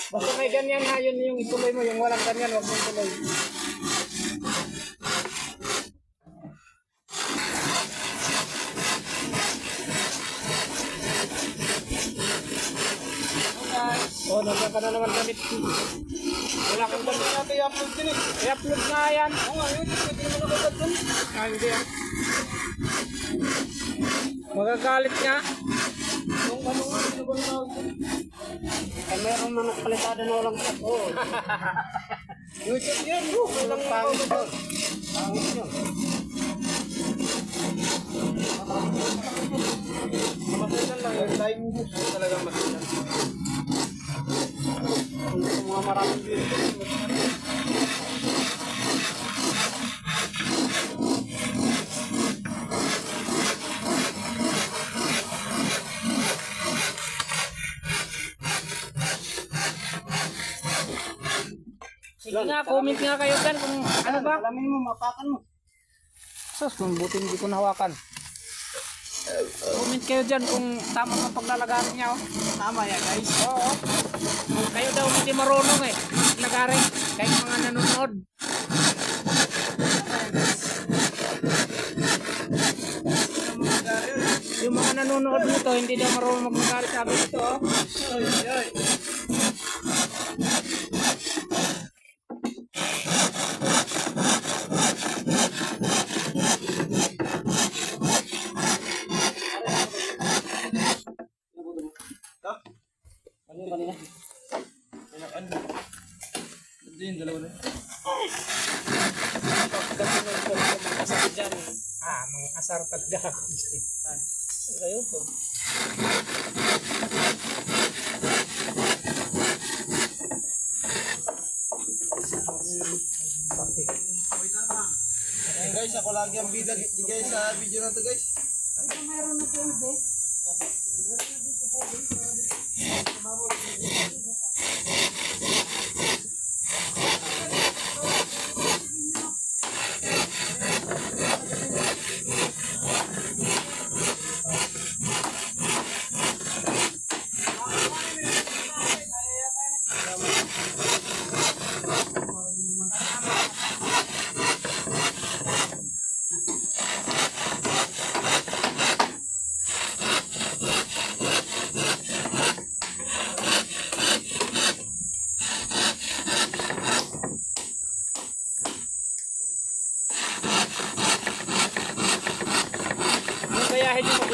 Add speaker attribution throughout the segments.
Speaker 1: Basta may ganyan ha, yun yung ituloy mo. Yung walang ganyan, huwag mo ituloy. Oh, nandiyan ka na naman gamit. Wala kang gamit natin i-upload din eh. I-upload nga yan. Oo nga, yun. Pwede naman ako dun. Ah, hindi ah. Magagalit nga. Yung ano nga, ano ba na ako? Ay, mayroon man nakapalitada na walang cut. Oo. YouTube yun, no? Walang pangit yun. Pangit yun. Masilan lang yun. Time use yun talagang masilan. Kung mga maraming video. Sige nga, comment nga kayo dyan kung ano ba? Alamin mo, mapakan mo. Sus, kung buti hindi ko nahawakan. Comment kayo dyan kung tama ang paglalagarin niya. Oh. Tama yan guys. Oo. Kayo daw hindi marunong eh. Lagarin. Kahit mga nanonood. Yung mga nanonood nito, hindi daw marunong maglagarin. Sabi nito. Oh. Oy, oy. Kanina. Ano? Hindi yung dalawa na. Mga asar dyan. Ah, mga asar talaga. Kayo po. Ayan guys, ako lagi ang bida guys sa video na to guys. Mayroon na po guys.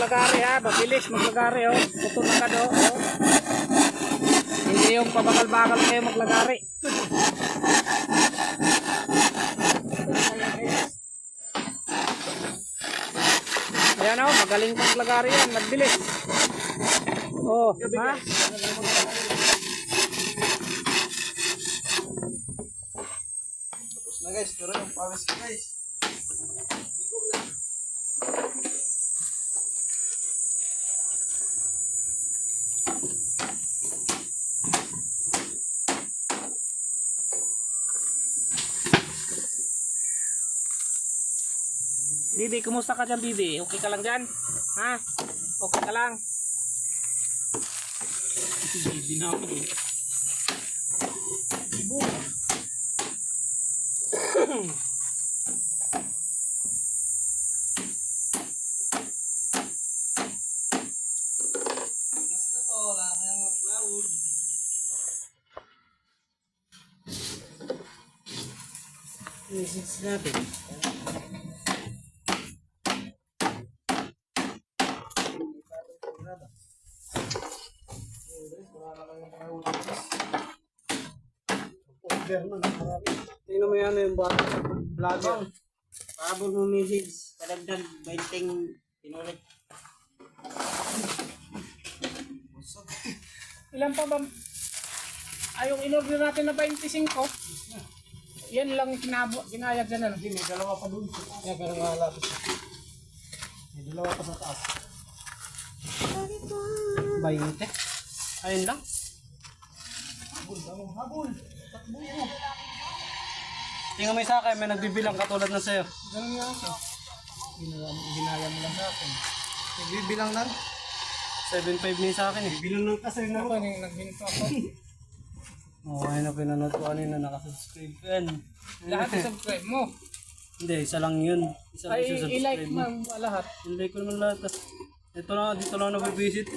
Speaker 1: Maglagari ha, mabilis maglagari oh. Putol na ka do oh. Hindi yung pabagal-bagal kayo maglagari. Ayan oh, magaling maglagari yan, mabilis. Oh, ha? Tapos na guys, pero yung pawis ko guys. Bibi, kumusta ka dyan, Bibi? Okay ka lang dyan? Ha? Okay ka lang? Bibi na ako eh. Bibo. Gas na to, wala kayang upload. Message natin. Tingnan mo yan yung bata. Vlogger. Pahabol mo message. Kadagdag 20 pinulit. Ilan pa ba? Ay, yung in-order natin na 25. Yan lang kinayag dyan. Ano? May dalawa pa doon. Yan, pero nga lapis. May dalawa pa sa taas. 20. Ayun lang. Habol. Takbo mo. Tingnan mo yung sakay, may nagbibilang katulad na sa'yo. Ganun nga ako. Ginaya mo lang sa akin. Nagbibilang lang.
Speaker 2: 7.5 na sa akin eh.
Speaker 1: Bilang ng kasay na
Speaker 3: Ako yung naghinto ako.
Speaker 2: Oo, ayun na pinanood ko kanina, nakasubscribe ka yan.
Speaker 3: Lahat i-subscribe mo.
Speaker 2: Hindi, isa lang yun. Isa lang
Speaker 3: Ay,
Speaker 2: isusubscribe
Speaker 3: i-like
Speaker 2: mo.
Speaker 3: mo lahat.
Speaker 2: I-like ko naman lahat. Tas, dito lang nabibisit.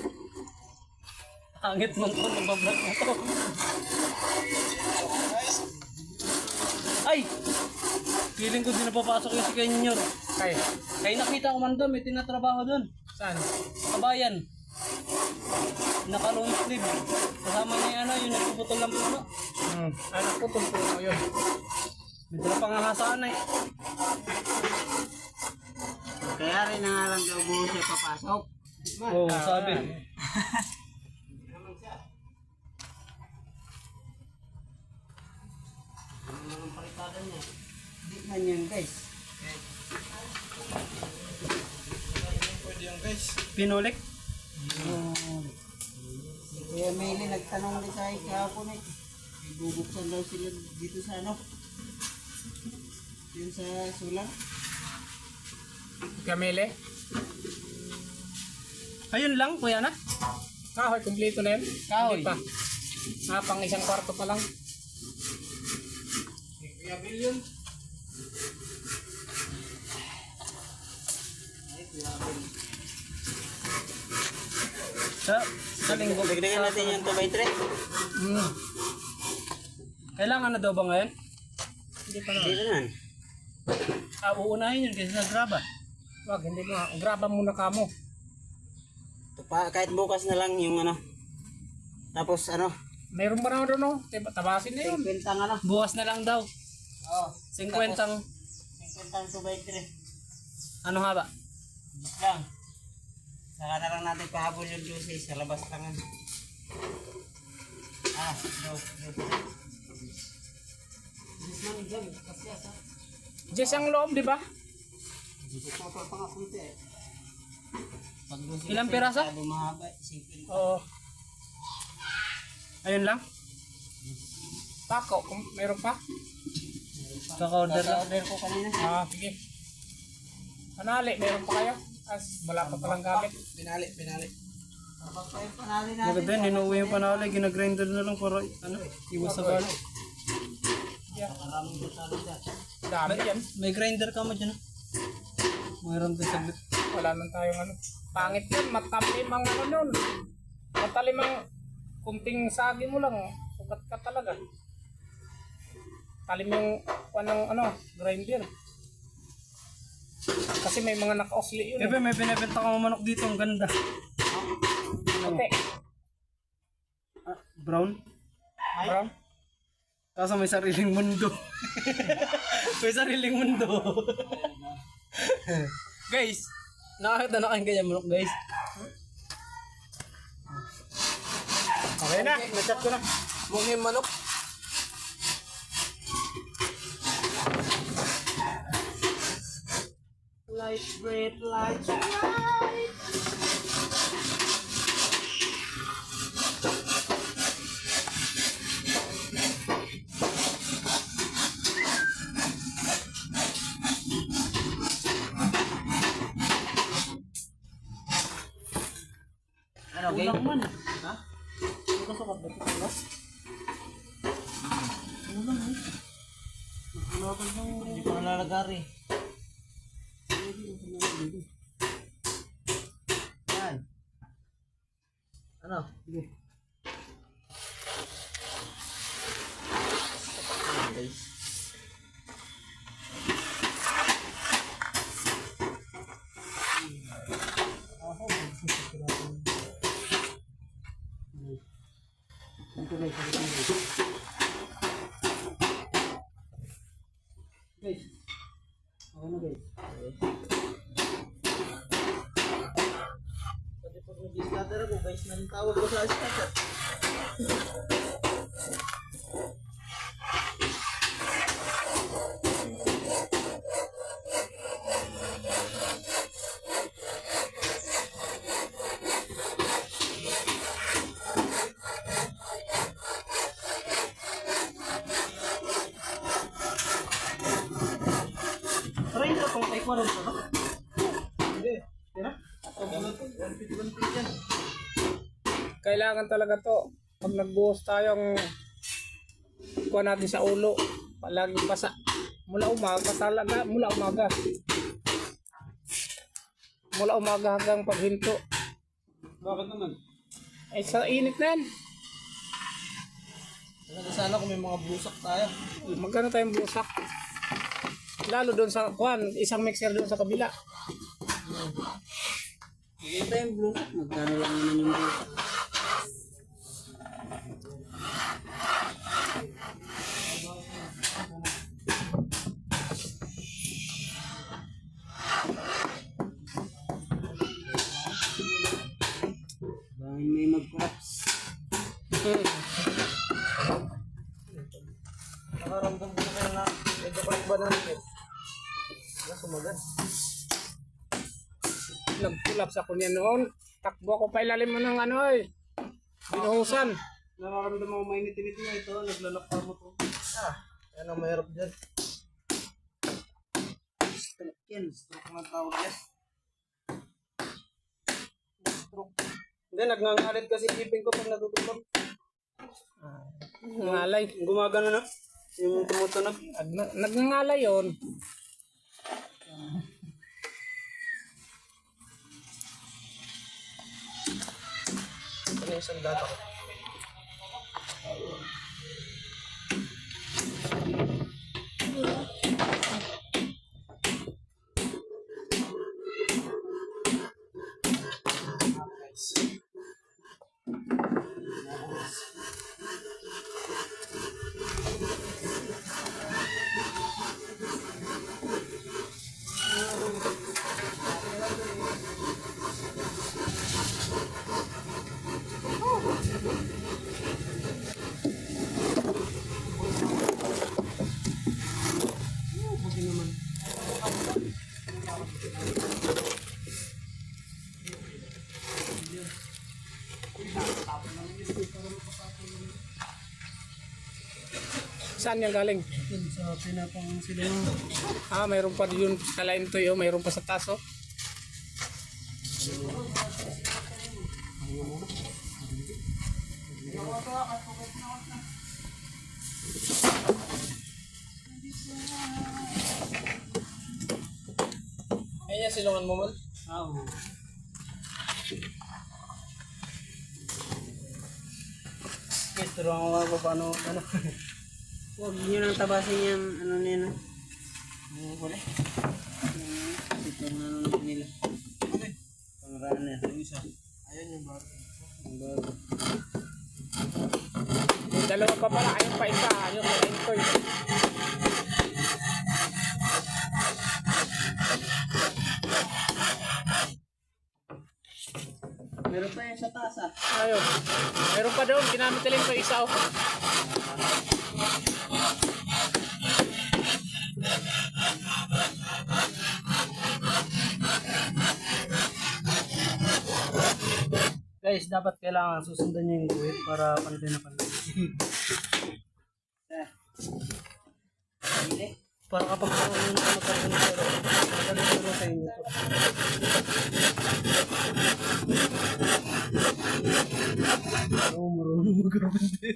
Speaker 2: Hangit mo to, nabablog mo to. Ay! Feeling ko din napapasok yung si Kenyor.
Speaker 3: Kaya,
Speaker 2: Kaya nakita ko man doon, may tinatrabaho doon.
Speaker 3: saan?
Speaker 2: Kabayan. Naka-long sleeve. Kasama niya ano, yung nagpuputol ng puno.
Speaker 3: Ano po mo yun?
Speaker 2: May dala pangangasaan eh.
Speaker 1: Kaya rin na nga lang daw buo siya papasok.
Speaker 2: Oo, sabi.
Speaker 1: Di man yan guys.
Speaker 2: Pinulik.
Speaker 1: Kaya Meli nagtanong din tayo kahapon eh. Bubuksan daw sila dito sa ano. Yung sa sulang.
Speaker 3: Kamele?
Speaker 2: Ayun lang, kuya na.
Speaker 3: Kahoy, kumpleto na yun?
Speaker 2: Kahoy.
Speaker 3: Hindi pa. Pang isang kwarto pa lang.
Speaker 1: Kuya Bill yun.
Speaker 2: Sa linggo.
Speaker 1: Dagdagan natin yung 2x3.
Speaker 2: Kailangan na daw ba ngayon?
Speaker 3: Hindi pa
Speaker 1: Hindi
Speaker 3: na.
Speaker 1: naman.
Speaker 2: Uunahin yun kasi sa graba.
Speaker 3: Wag, hindi mo. Graba muna ka mo.
Speaker 1: Kahit bukas na lang yung ano. Tapos ano.
Speaker 3: Meron pa naman doon, no? Tabasin na yun.
Speaker 1: 50 ang ano.
Speaker 2: Bukas na lang daw.
Speaker 1: Oo.
Speaker 2: 50
Speaker 1: 50 ang 2x3.
Speaker 2: ano haba?
Speaker 1: Bus lang. Saka na lang natin pahabol yung juicy sa labas lang. Go.
Speaker 3: Diyos ang loob, di ba?
Speaker 2: Ilang piraso?
Speaker 1: Mahaba, isipin.
Speaker 3: Oo.
Speaker 2: Ayun lang?
Speaker 3: Pako, kung meron pa?
Speaker 2: Kaka-order lang.
Speaker 1: Order ko kanina.
Speaker 3: Sige. Panali, meron pa kayo? Wala pa palang gamit.
Speaker 1: Pinali. Tapos pa yung panali natin.
Speaker 2: Maganda yun, inuwi yung panali, ginagrinder na lang para ano, iwas sa bala.
Speaker 3: Yeah.
Speaker 1: Maraming busalo dyan.
Speaker 3: Dami yan.
Speaker 2: May grinder ka mo dyan ah. Mayroon din saglit.
Speaker 3: Wala nang tayong ano. Pangit yun, matalim ang ano nun. Matalim ang kunting sagi mo lang. Sugat ka talaga. Talim yung ano, grinder. Kasi may mga naka-osli yun.
Speaker 2: Bebe, may binibenta ka manok dito, ang ganda.
Speaker 3: Puti.
Speaker 2: Brown?
Speaker 3: Brown.
Speaker 2: Kaso may sariling mundo. May sariling mundo. Guys, nakakita na kayong ganyan manok guys.
Speaker 3: Okay na.
Speaker 2: Na-chat ko na. Mung yung manok.
Speaker 1: Light, red light. Ano, okay?
Speaker 2: Ulang man.
Speaker 1: Ha?
Speaker 2: Kasukat ba ito? Ulang eh. Magkulakan ng...
Speaker 1: Hindi pa nalalagari. Yan. Ano? Sige. Ayan, guys. Dito guys, guys. Okay na guys. Pwede pag nag-scatter ako guys, nang tawag ko sa scatter.
Speaker 2: Try na kung kay 40 no?
Speaker 1: Hindi.
Speaker 2: Tira? 150 yan.
Speaker 3: kailangan talaga to. Pag nagbuhos tayong kuha natin sa ulo, palaging basa. Mula umaga talaga, mula umaga. Mula umaga hanggang paghinto.
Speaker 2: Bakit naman?
Speaker 3: Ay sa init na yan.
Speaker 2: Maganda sana kung may mga blusak tayo.
Speaker 3: Magkano tayong busak? Lalo doon sa kuan, isang mixer doon sa kabila.
Speaker 1: Maganda yung blusak. Magkano lang naman yung blusak. Bangin may mag-collapse.
Speaker 2: Nakaramdam ko kayo na medyo ba na rin. Sumagan.
Speaker 3: Nag-collapse ako niya noon. Takbo ako pa ilalim mo ng ano eh. Binuhusan.
Speaker 2: Nakaramdam mo mainit-init na ito. Naglalakpa mo to. Yan ang mahirap dyan.
Speaker 1: Stroke yan.
Speaker 2: Stroke ang tawag yan. Stroke. Hindi, nagngangalit kasi ipin ko pag natutulog.
Speaker 3: Nangalay.
Speaker 2: Gumagano na. Yung tumutunog.
Speaker 3: Nagngangalay yun.
Speaker 2: Ito na isang data ko.
Speaker 3: Saan yan galing?
Speaker 2: Yun sa pinapang sila yung...
Speaker 3: Mayroon pa yun. Kalain to yun. Mayroon pa sa taso.
Speaker 2: Ayan silungan mo man? Oo. Okay, turuan ko nga pa paano, ano.
Speaker 1: Huwag nyo nang tabasin yung ano nila.
Speaker 2: Ano ko na?
Speaker 1: Ito na ano nila.
Speaker 2: Okay.
Speaker 1: Pangaraan na.
Speaker 2: Yung isa. Ayan yung bago.
Speaker 1: Ang bago.
Speaker 3: Yung dalawa pa pala. Ayun pa isa. Ayun kalain to yun.
Speaker 1: Meron pa yan sa taas ah.
Speaker 3: Ayun. Mayroon pa doon. Ginamit nila yung isa. Oh.
Speaker 2: Guys, dapat kailangan susundan niyo yung guhit para palitin na pala.
Speaker 1: Hindi.
Speaker 2: Para kapag ano na magkaroon ng pera, magkaroon sa inyo to. Oo, marunong mag-robin din.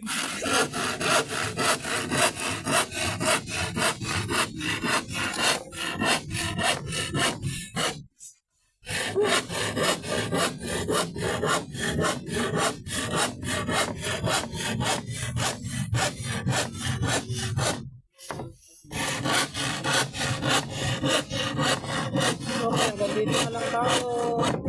Speaker 3: Okay, hanggang dito na lang tayo.